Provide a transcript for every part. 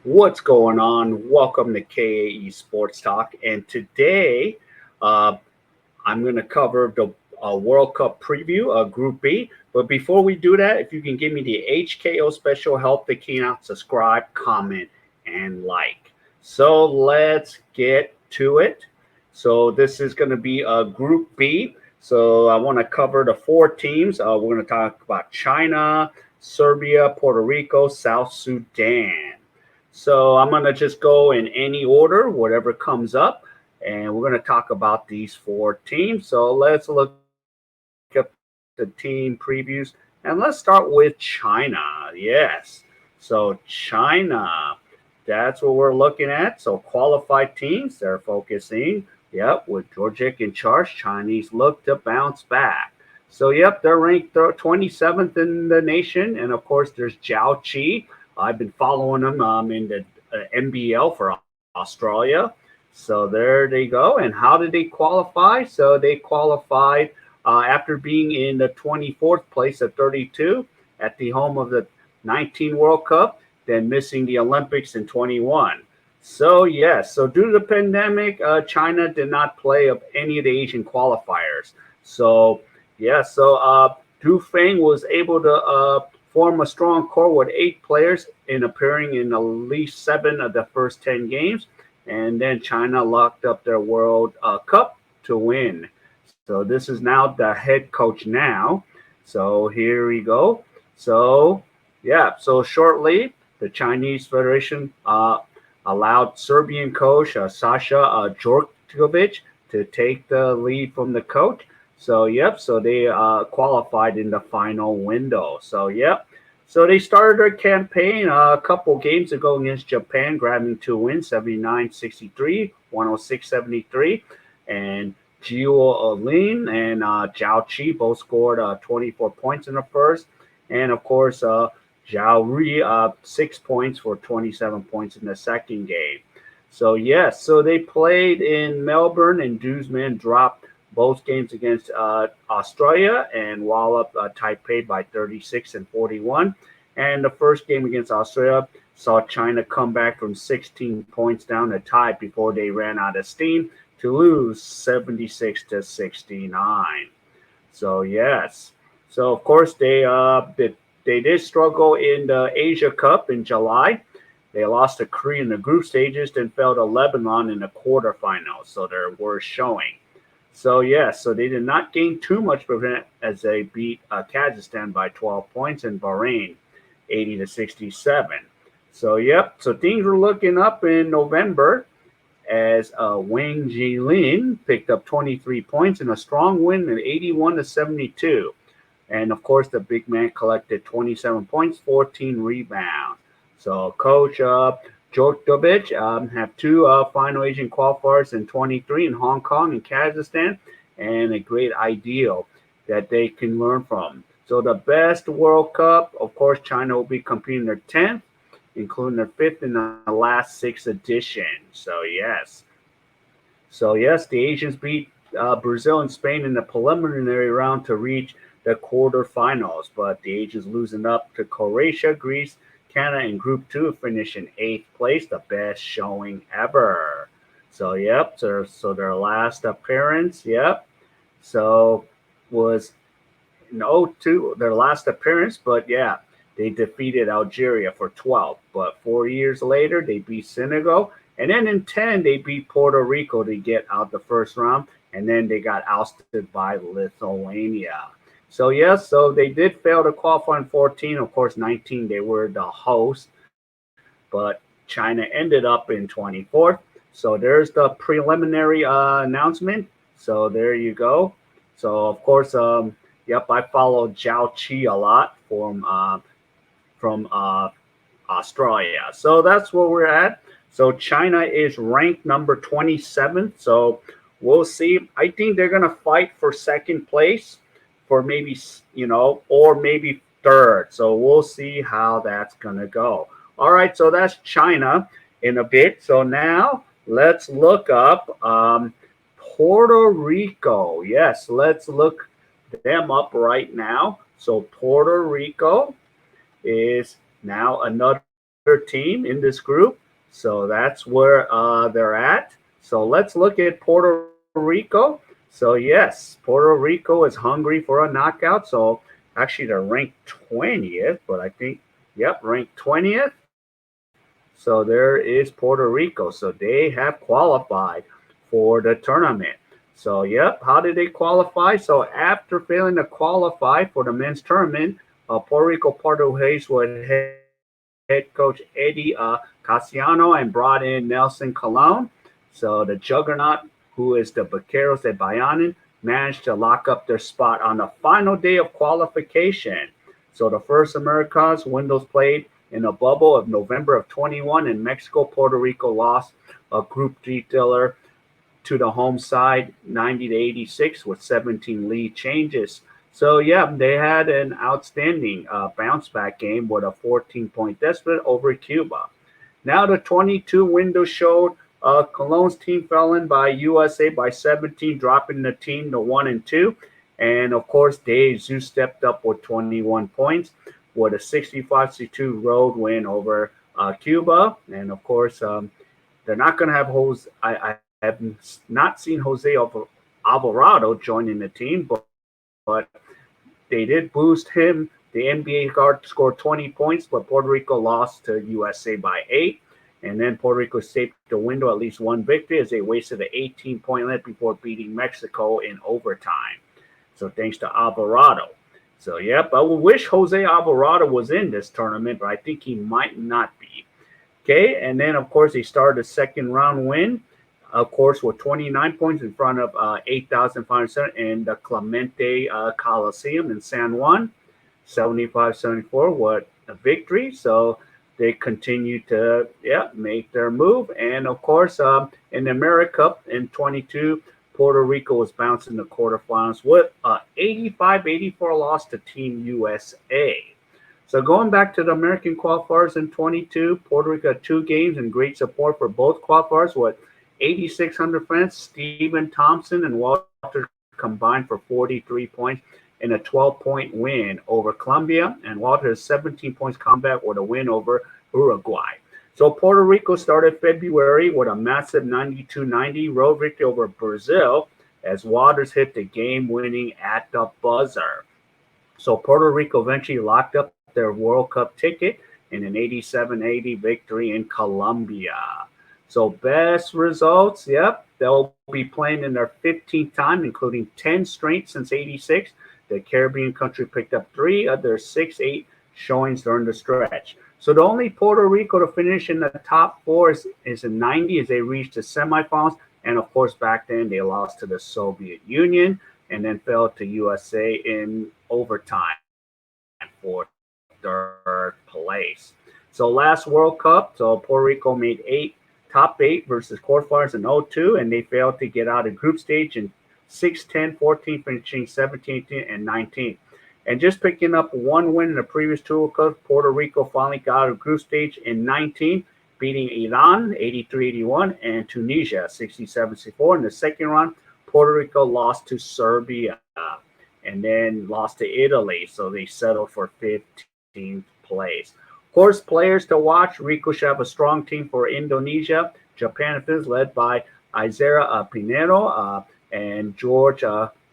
What's going on? Welcome to K.A.E Sports Talk. And today, uh, I'm going to cover the World Cup preview, Group B. But before we do that, if you can give me the HKO special help the key out, subscribe, comment, and like. So let's get to it. So this is going to be Group B. So I want to cover the four teams. We're going to talk about China, Serbia, Puerto Rico, South Sudan. So I'm going to just go in any order, whatever comes up, and we're going to talk about these four teams. So let's look up the team previews, and let's start with China. Yes. So China, that's what we're looking at. So qualified teams, they're focusing. Yep, with Georgic in charge, Chinese look to bounce back. So, yep, they're ranked 27th in the nation. And of course, there's Zhao Qi. I've been following them in the NBL for Australia. So there they go. And how did they qualify? So they qualified after being in the 24th place at 32 at the home of the 19 World Cup, then missing the Olympics in 21. So yes, so due to the pandemic, China did not play of any of the Asian qualifiers. So yeah, so Du Feng was able to form a strong core with 8 players in appearing in at least 7 of the first 10 games, and then China locked up their World Cup to win. So this is now the head coach now. So here we go. So yeah, so shortly the Chinese Federation allowed Serbian coach Sasha Djordjevic to take the lead from the coach. So yep, so they qualified in the final window. So yep, so they started their campaign a couple games ago against Japan, grabbing 2 wins, 79-63, 106-73, and Gio Olin and Zhao Qi both scored 24 points in the first, and of course Zhao Ri 6 points for 27 points in the second game. So yes, so they played in Melbourne, and Duzman dropped both games against Australia and walloped Taipei by 36 and 41. And the first game against Australia saw China come back from 16 points down to tie before they ran out of steam to lose 76-69. So yes, so of course they did struggle in the Asia Cup in July. They lost to Korea in the group stages, then fell to Lebanon in the quarterfinals. So their worst showing. So yes, so they did not gain too much momentum as they beat Kazakhstan by 12 points and Bahrain 80-67. So yep, so things were looking up in November as Wang Jilin picked up 23 points in a strong win at 81-72. And of course, the big man collected 27 points, 14 rebounds. So Coach Djordjevic have two final Asian qualifiers in 23 in Hong Kong and Kazakhstan, and a great ideal that they can learn from. So the best World Cup, of course, China will be competing their 10th, including their 5th in the last 6 editions. So yes, the Asians beat Brazil and Spain in the preliminary round to reach the quarterfinals, but the Asians losing up to Croatia, Greece, Canada in Group 2, finish in 8th place, the best showing ever. So yep, so their last appearance, yep, so was in '02 their last appearance, but yeah, they defeated Algeria for 12. But 4 years later, they beat Senegal, and then in 10 they beat Puerto Rico to get out the first round, and then they got ousted by Lithuania. So yes, so they did fail to qualify in 14. Of course, 19 they were the host, but China ended up in 24th. So there's the preliminary announcement. So there you go. So of course, yep, I follow Zhao Qi a lot from Australia. So that's where we're at. So China is ranked number 27th. So we'll see. I think they're gonna fight for second place, for maybe or maybe third. So we'll see how that's gonna go. All right. So that's China in a bit. So now let's look up Puerto Rico. Yes, let's look them up right now. So Puerto Rico is now another team in this group. So that's where they're at. So let's look at Puerto Rico. So yes, Puerto Rico is hungry for a knockout. So actually they're ranked 20th, but I think, yep, ranked 20th. So there is Puerto Rico. So they have qualified for the tournament. So yep, how did they qualify? So after failing to qualify for the men's tournament, Puerto Rico parted ways with head coach Eddie Casiano and brought in Nelson Colon. So the juggernaut, who is the Vaqueros de Bayanan, managed to lock up their spot on the final day of qualification. So the first Americas windows played in a bubble of November of 21 in Mexico. Puerto Rico lost a group detailer to the home side 90 to 86 with 17 lead changes. So yeah, they had an outstanding bounce back game with a 14-point deficit over Cuba. Now the 22 window showed Cologne's team fell in by USA by 17, dropping the team to 1-2. And of course, Dave Zeus stepped up with 21 points with a 65-62 road win over Cuba. And of course, they're not going to have Jose. I have not seen Jose Alvarado joining the team, but they did boost him. The NBA guard scored 20 points, but Puerto Rico lost to USA by 8. And then Puerto Rico saved the window at least one victory as they wasted an 18-point lead before beating Mexico in overtime. So thanks to Alvarado. So, yep, I would wish Jose Alvarado was in this tournament, but I think he might not be. Okay, and then, of course, they started a second round win, of course, with 29 points in front of 8,507 in the Clemente Coliseum in San Juan, 75-74, what a victory. So they continue to, make their move. And, of course, in the America Cup in 22, Puerto Rico was bouncing the quarterfinals with an 85-84 loss to Team USA. So going back to the American qualifiers in 22, Puerto Rico had 2 games and great support for both qualifiers with 8,600 fans. Stephen Thompson and Walter combined for 43 points in a 12-point win over Colombia, and Walter has 17 points comeback with a win over Uruguay. So Puerto Rico started February with a massive 92-90 road victory over Brazil as Waters hit the game-winning at the buzzer. So Puerto Rico eventually locked up their World Cup ticket in an 87-80 victory in Colombia. So best results, yep, they'll be playing in their 15th time, including 10 straight since 86. The Caribbean country picked up 3 of their 6-8 showings during the stretch. So the only Puerto Rico to finish in the top 4 is in 90 as they reached the semifinals. And of course, back then they lost to the Soviet Union and then fell to USA in overtime for 3rd place. So last World Cup, so Puerto Rico made top 8 versus quarterfinals in 02, and they failed to get out of group stage in 6, 10, 14, finishing 17, 18, and 19. And just picking up one win in the previous 2 World Cups, Puerto Rico finally got out of group stage in 19, beating Iran 83-81 and Tunisia 67-64. In the second round, Puerto Rico lost to Serbia and then lost to Italy, so they settled for 15th place. Of course, players to watch, Rico should have a strong team for Indonesia, Japan, and Finland, led by Isaiah Pinero and George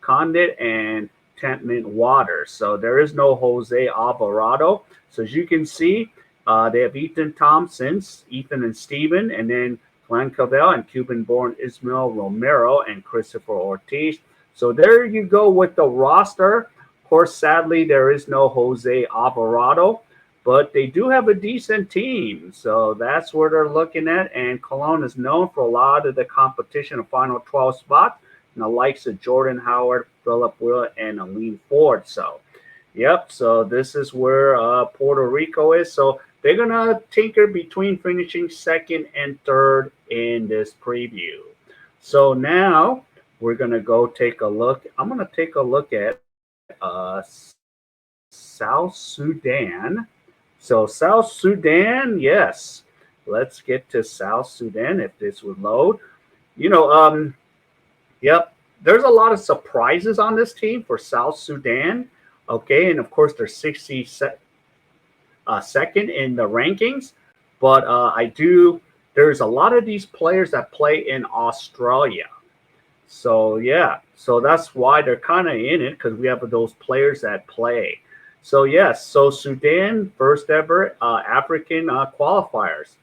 Condit and Tentman Waters. So there is no Jose Alvarado. So as you can see, they have Ethan and Steven, and then Glenn Cavell and Cuban-born Ismael Romero and Christopher Ortiz. So there you go with the roster. Of course, sadly, there is no Jose Alvarado, but they do have a decent team. So that's where they're looking at. And Cologne is known for a lot of the competition of final 12 spots, and the likes of Jordan Howard, Philip Willett, and Aline Ford. So, yep, so this is where Puerto Rico is. So they're going to tinker between finishing 2nd and 3rd in this preview. So now we're going to go take a look. I'm going to take a look at South Sudan. So South Sudan, yes. Let's get to South Sudan if this would load. Yep, there's a lot of surprises on this team for South Sudan. Okay, and of course they're 62nd in the rankings. But there's a lot of these players that play in Australia. So yeah, so that's why they're kind of in it because we have those players that play. So yes, so Sudan first ever African qualifiers.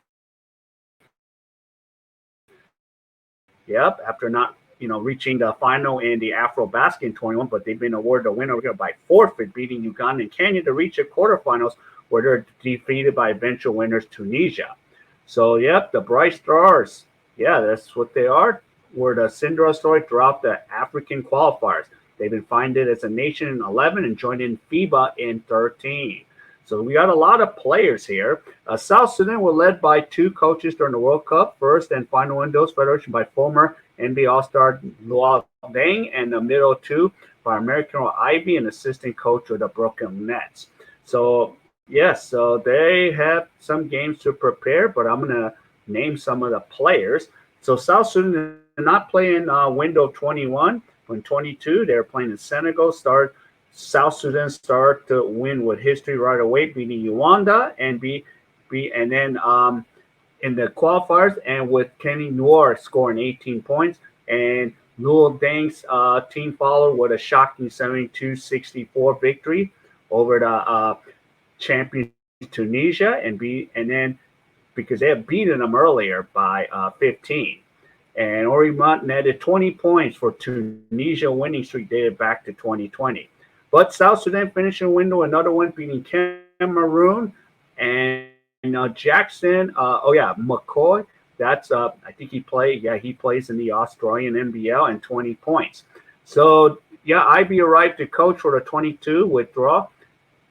Yep, after not reaching the final in the Afro Basket in 21, but they've been awarded a win over here by forfeit, beating Uganda and Kenya to reach the quarterfinals, where they're defeated by eventual winners Tunisia. So yep, the Bright Stars, yeah, that's what they are. Were the Cinderella story throughout the African qualifiers. They've been founded as a nation in 11 and joined in FIBA in 13. So we got a lot of players here. South Sudan were led by two coaches during the World Cup, first and final windows federation by former NBA All-Star Luol Deng, and the middle two by American Ivy and assistant coach of the Brooklyn Nets. So yes, so they have some games to prepare, but I'm gonna name some of the players. So South Sudan did not play in window 21. In 22, they were playing in Senegal. South Sudan start to win with history right away, beating Uganda and then in the qualifiers and with Kenny Noor scoring 18 points and Luol Deng's team followed with a shocking 72-64 victory over the champions Tunisia and then because they had beaten them earlier by 15. And Orimont netted 20 points for Tunisia winning streak dated back to 2020. But South Sudan finished in window another one, beating Cameroon and Jackson. McCoy. That's I think he played. Yeah, he plays in the Australian NBL and 20 points. So yeah, Ivy arrived to coach for the 22 withdrawal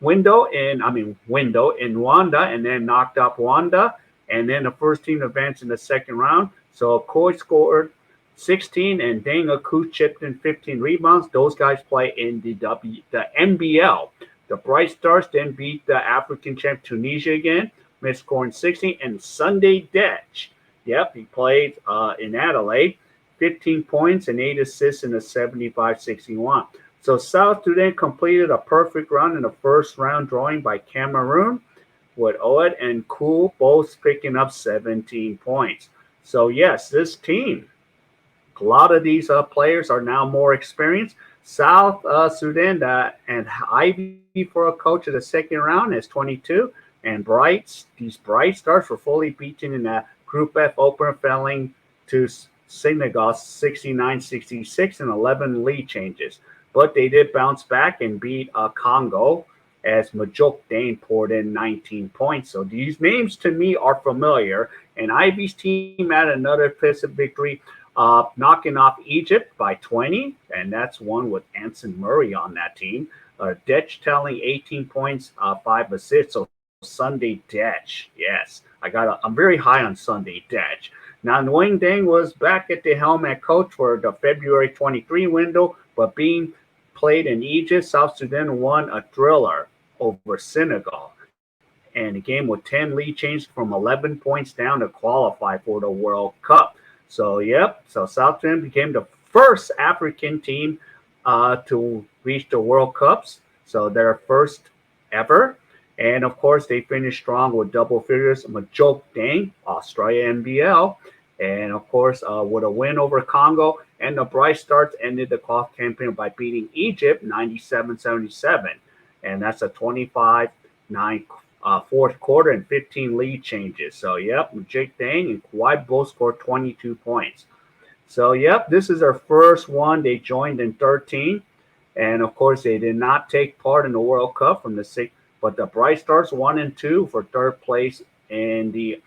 window in Rwanda and then knocked off Rwanda. And then the first team advanced in the second round. So Koi scored 16 and Deng Aku chipped in 15 rebounds. Those guys play in the NBL. The Bright Stars then beat the African champ Tunisia again, scoring 16. And Sunday Dech, yep, he played in Adelaide, 15 points and 8 assists in a 75-61. So South Sudan completed a perfect run in the first round drawing by Cameroon, with Oed and Kul both picking up 17 points. So yes, this team, a lot of these players are now more experienced. South Sudan and Ivy for a coach of the second round is 22. And these Bright Stars were fully beaten in the Group F opener, falling to Senegal 69-66 and 11 lead changes. But they did bounce back and beat Congo as Majok Dane poured in 19 points. So these names to me are familiar. And Ivy's team had another impressive victory, knocking off Egypt by 20. And that's one with Anson Murray on that team. Dech telling 18 points, 5 assists. So Sunday Dech, yes. I'm very high on Sunday Dech. Now, Nguyen Deng was back at the helm at coach for the February 23 window, but being played in Egypt, South Sudan won a thriller over Senegal. And a game with 10 lead changes from 11 points down to qualify for the World Cup. So, yep. So South Sudan became the first African team to reach the World Cups. So their first ever. And, of course, they finished strong with double figures. Majok Deng, Australia NBL. And, of course, with a win over Congo. And the Bright Stars ended the campaign by beating Egypt 97-77. And that's a 25-9 fourth quarter and 15 lead changes. So, yep, Jake Dang and Kawhi both scored 22 points. So, yep, this is their first one. They joined in 13. And, of course, they did not take part in the World Cup from the six. But the Bright Stars 1 and 2 for third place in the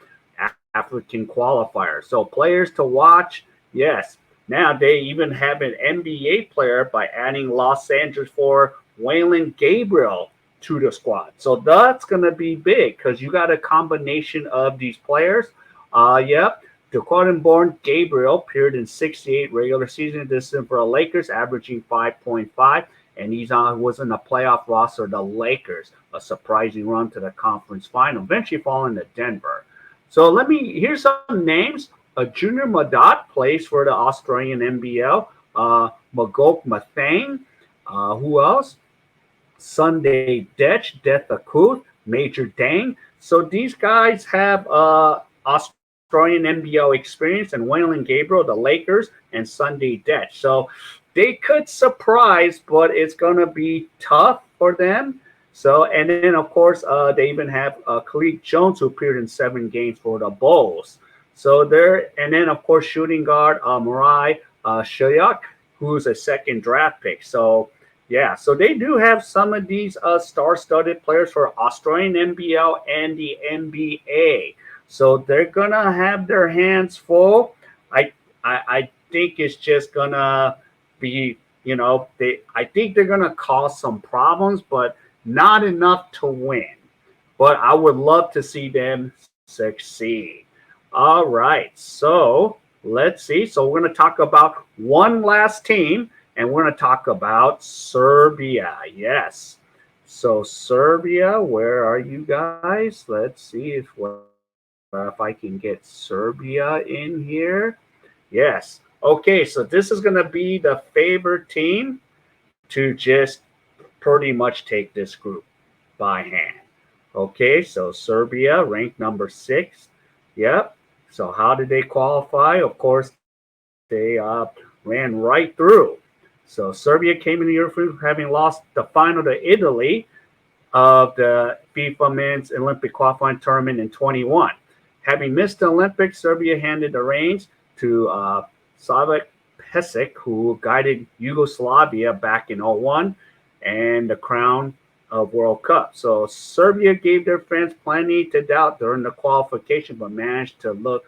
African qualifier. So, players to watch, yes. Now they even have an NBA player by adding Los Angeles for Waylon Gabriel to the squad. So that's going to be big because you got a combination of these players. Yep. Dakota-born Gabriel appeared in 68 regular season edition for the Lakers, averaging 5.5, and he was in the playoff roster of the Lakers, a surprising run to the conference final, eventually falling to Denver. So here's some names. Junior Madat plays for the Australian NBL. Magok Mathang. Who else? Sunday Dech, Death Akuth, Major Dane. So these guys have Australian NBL experience, and Waylon Gabriel, the Lakers, and Sunday Dech. So they could surprise, but it's going to be tough for them. So, and then of course, they even have Khalid Jones, who appeared in 7 games for the Bulls. So there, and then of course, shooting guard Marai Shayuk, who's a second draft pick. So yeah, so they do have some of these star-studded players for Australian NBL and the NBA. So they're gonna have their hands full. I think it's just gonna be, I think they're gonna cause some problems, but not enough to win. But I would love to see them succeed. All right, so let's see. So we're going to talk about one last team, and we're going to talk about Serbia. Yes. So Serbia, where are you guys? Let's see if I can get Serbia in here. Yes. Okay, so this is going to be the favorite team to just pretty much take this group by hand. Okay, so Serbia ranked number 6. Yep. So how did they qualify? Of course, they ran right through. So Serbia came in the year having lost the final to Italy of the FIFA Men's Olympic qualifying tournament in 21. Having missed the Olympics, Serbia handed the reins to Slavak Pesic, who guided Yugoslavia back in 01 and the crown of World Cup. So Serbia gave their fans plenty to doubt during the qualification, but managed to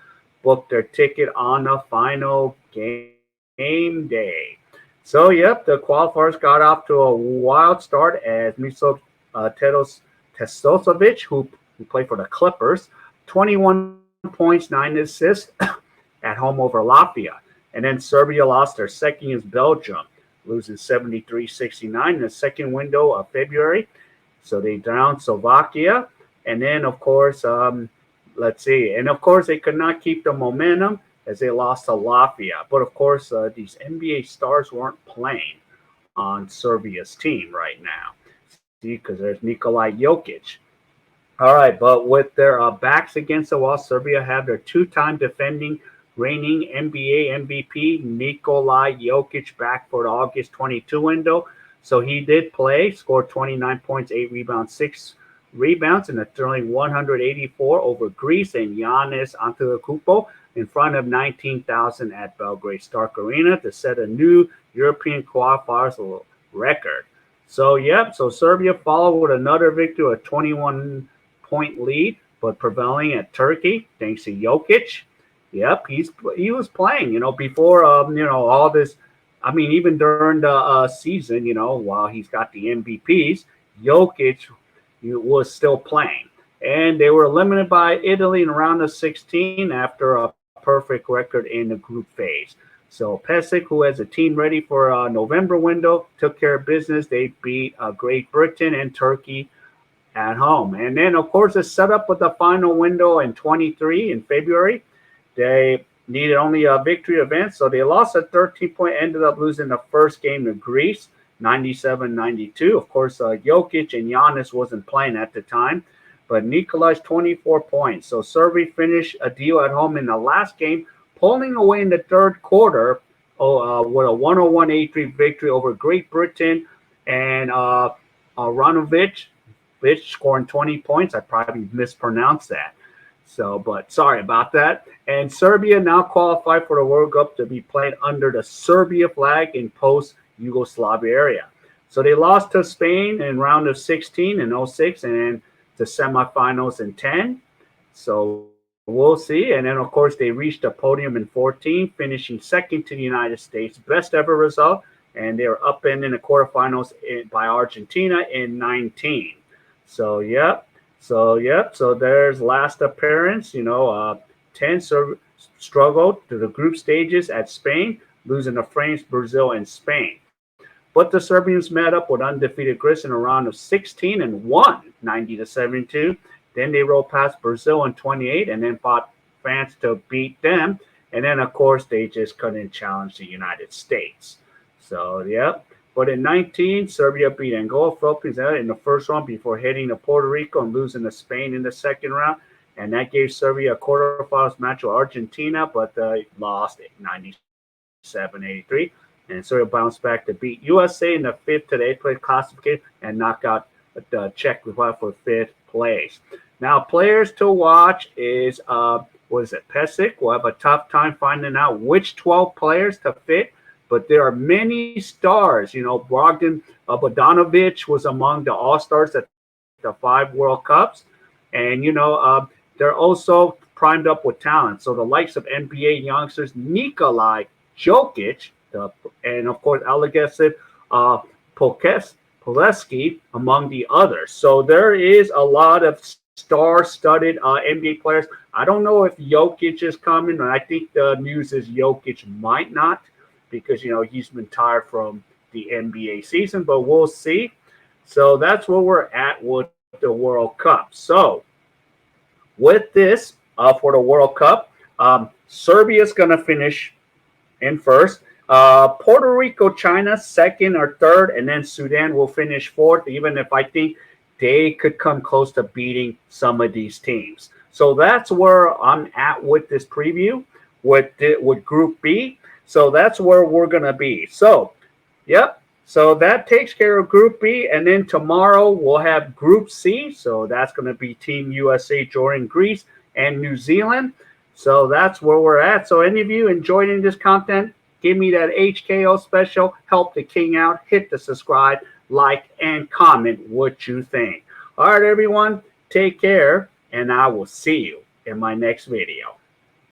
book their ticket on the final game day. So, yep, the qualifiers got off to a wild start as Miso Testosovic, who played for the Clippers, 21 points, 9 assists at home over Latvia. And then Serbia lost their second against Belgium, losing 73-69 in the second window of February. So they drowned Slovakia. And then, of course, let's see. And, of course, they could not keep the momentum as they lost to Latvia. But, of course, these NBA stars weren't playing on Serbia's team right now. See, because there's Nikolai Jokic. All right, but with their backs against the wall, Serbia have their two-time defending reigning NBA MVP Nikolai Jokic back for the August 22 window. So he did play, scored 29 points, 8 rebounds, 6 rebounds in a thrilling 184 over Greece and Giannis Antetokounmpo in front of 19,000 at Belgrade Stark Arena to set a new European qualifiers record. So, yep, so Serbia followed with another victory, a 21-point lead, but prevailing at Turkey thanks to Jokic. Yep, he was playing, before, all this. I mean, even during the season, while he's got the MVPs, Jokic was still playing. And they were eliminated by Italy in round of 16 after a perfect record in the group phase. So Pesic, who has a team ready for a November window, took care of business. They beat Great Britain and Turkey at home. And then, of course, it's set up with the final window in 23 in February. They needed only a victory event, so they lost a 13-point, ended up losing the first game to Greece, 97-92. Of course, Jokic and Giannis wasn't playing at the time, but Nikolai's 24 points. So Serbia finished a deal at home in the last game, pulling away in the third quarter with a 101-83 victory over Great Britain, and Ranovic scoring 20 points. I probably mispronounced that. So, but sorry about that. And Serbia now qualified for the World Cup to be played under the Serbia flag in post-Yugoslavia area. So they lost to Spain in round of 16 in 06 and the semifinals in 10. So we'll see. And then, of course, they reached the podium in 14, finishing second to the United States. Best ever result. And they were up in the quarterfinals by Argentina in 19. So, yep. So there's last appearance. 10 struggled to the group stages at Spain, losing to France, Brazil, and Spain. But the Serbians met up with undefeated Greece in a round of 16 and won 90-72. Then they rolled past Brazil in 28 and then fought France to beat them. And then, of course, they just couldn't challenge the United States. So, yep. But in 19, Serbia beat Angola, Philippines in the first round before heading to Puerto Rico and losing to Spain in the second round. And that gave Serbia a quarterfinals match with Argentina, but they lost 97-83. And Serbia bounced back to beat USA in the fifth to the eighth place classification and knock out the Czech Republic for fifth place. Now, players to watch is, Pesic will have a tough time finding out which 12 players to fit, but there are many stars. You know, Bogdan Bogdanovic was among the all-stars at the 5 World Cups. And, they're also primed up with talent. So the likes of NBA youngsters Nikolai Jokic, and of course Alexei Poleski among the others. So there is a lot of star-studded NBA players. I don't know if Jokic is coming. I think the news is Jokic might not because, he's been tired from the NBA season, but we'll see. So that's where we're at with the World Cup. So with this for the World Cup, Serbia is going to finish in first. Puerto Rico, China, second or third, and then Sudan will finish fourth, even if I think they could come close to beating some of these teams. So that's where I'm at with this preview with Group B. So that's where we're going to be. So, yep. So that takes care of Group B. And then tomorrow we'll have Group C. So that's going to be Team USA, Jordan, Greece, and New Zealand. So that's where we're at. So any of you enjoying this content, give me that HKO special. Help the king out. Hit the subscribe, like, and comment what you think. All right, everyone. Take care. And I will see you in my next video.